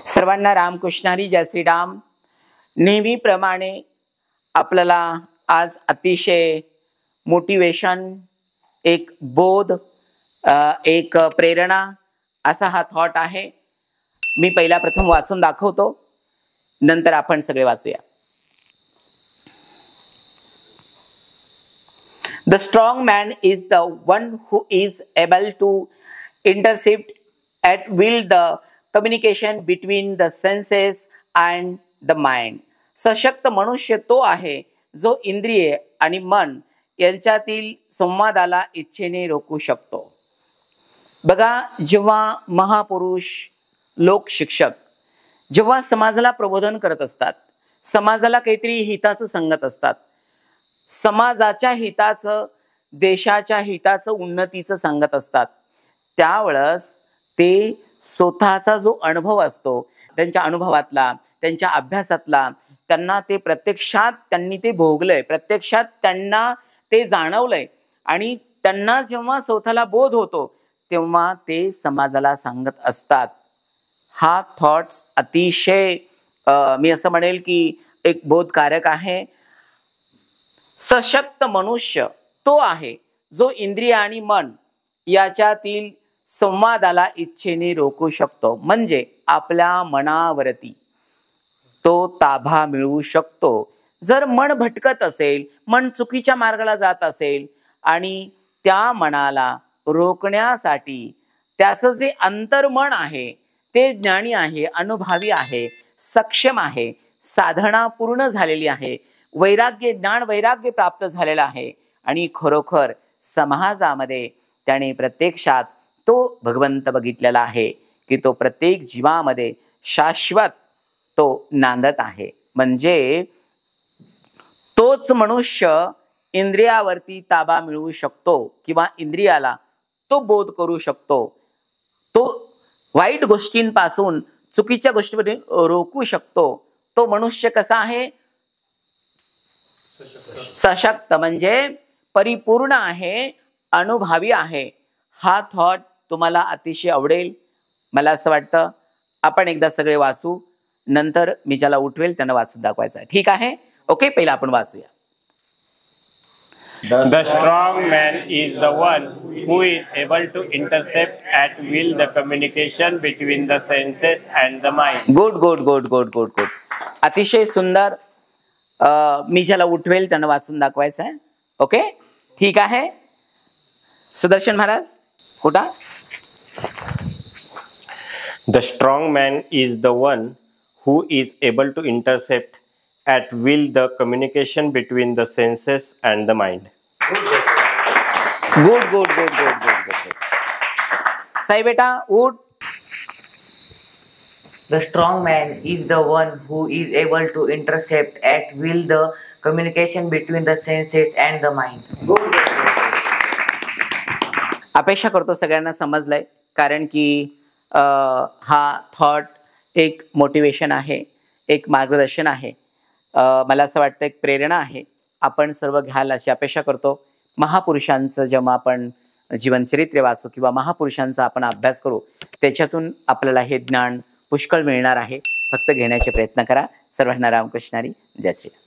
सर्वांना रामकृष्णारी जय श्रीराम। नेहमीप्रमाणे आपल्याला आज अतिशय मोटिवेशन, एक बोध, एक प्रेरणा असा हा थॉट आहे। मी पहिला प्रथम वाचून दाखवतो, नंतर आपण सगळे वाचूया। The strong man is the one who is able to intercept at will the communication between the senses and the mind. सशक्त मनुष्य तो आहे जो इंद्रिये आणि मन यांच्यातील संवादाला इच्छेने रोखू शकतो। बघा, जेव्हा महापुरुष, लोक शिक्षक जेव्हा समाजाला प्रबोधन करत असतात, समाजाला काहीतरी हिताचं सांगत असतात, समाजाच्या हिताचं, देशाच्या हिताचं, उन्नतीचं सांगत असतात, त्यावेळेस ते स्वतःचा जो अनुभव असतो, त्यांच्या अनुभवातला, त्यांच्या अभ्यासातला, त्यांना ते प्रत्यक्षात त्यांनी ते भोगलंय, प्रत्यक्षात त्यांना ते जाणवलंय आणि त्यांना जेव्हा स्वतःला बोध होतो तेव्हा ते समाजाला सांगत असतात। हा थॉट्स अतिशय मी असं म्हणेल की एक बोधकारक आहे। सशक्त मनुष्य तो आहे जो इंद्रिय आणि मन याच्यातील संवादाला इच्छेने रोखू शकतो, म्हणजे आपल्या मनावरती तो ताबा मिळवू शकतो। जर मन भटकत असेल, मन चुकीच्या मार्गाला जात असेल आणि त्या मनाला रोखण्यासाठी त्याचं जे अंतर्मन आहे ते ज्ञानी आहे, अनुभवी आहे, सक्षम आहे, साधना पूर्ण झालेली आहे, वैराग्य, ज्ञान वैराग्य प्राप्त झालेलं आहे आणि खरोखर समाजामध्ये त्याने प्रत्यक्षात तो भगवंत बघितलेला आहे की तो प्रत्येक जीवामध्ये शाश्वत तो नांदत आहे। म्हणजे तोच मनुष्य इंद्रियावरती ताबा मिळवू शकतो किंवा इंद्रियाला तो बोध करू शकतो, तो वाईट गोष्टींपासून, चुकीच्या गोष्टींमध्ये रोखू शकतो। तो मनुष्य कसा आहे? सशक्त, म्हणजे परिपूर्ण आहे, अनुभवी आहे। हा थॉट तुम्हाला अतिशय आवडेल, मला असं वाटतं। आपण एकदा सगळे वाचू, नंतर मी ज्याला उठवेल त्यांना वाचून दाखवायचं आहे, ठीक आहे? ओके, पहिला आपण वाचूया। The strong man is the one who is able to intercept at will the communication between the senses and the mind. Good good good good good good, अतिशय सुंदर। मी ज्याला उठवेल त्यांना वाचून दाखवायचं आहे, ओके, ठीक आहे? सुदर्शन महाराज कुठा? The strong man is the one who is able to intercept at will the communication between the senses and the mind. Good good good good good good. Sai बेटा उठ। The strong man is the one who is able to intercept at will the communication between the senses and the mind. अपेक्षा करतो सगळ्यांना समजलंय, कारण की हा thought एक motivation आहे, एक मार्गदर्शन आहे, मला असं वाटतं एक प्रेरणा आहे। आपण सर्व घ्याल अशी अपेक्षा करतो। महापुरुषांचं जेव्हा आपण जीवनचरित्र वाचू किंवा महापुरुषांचा आपण अभ्यास करू, त्याच्यातून आपल्याला हे ज्ञान पुष्कळ मिळणार आहे। फक्त घेण्याचे प्रयत्न करा। सर्वांना रामकृष्णारी जय श्री राम।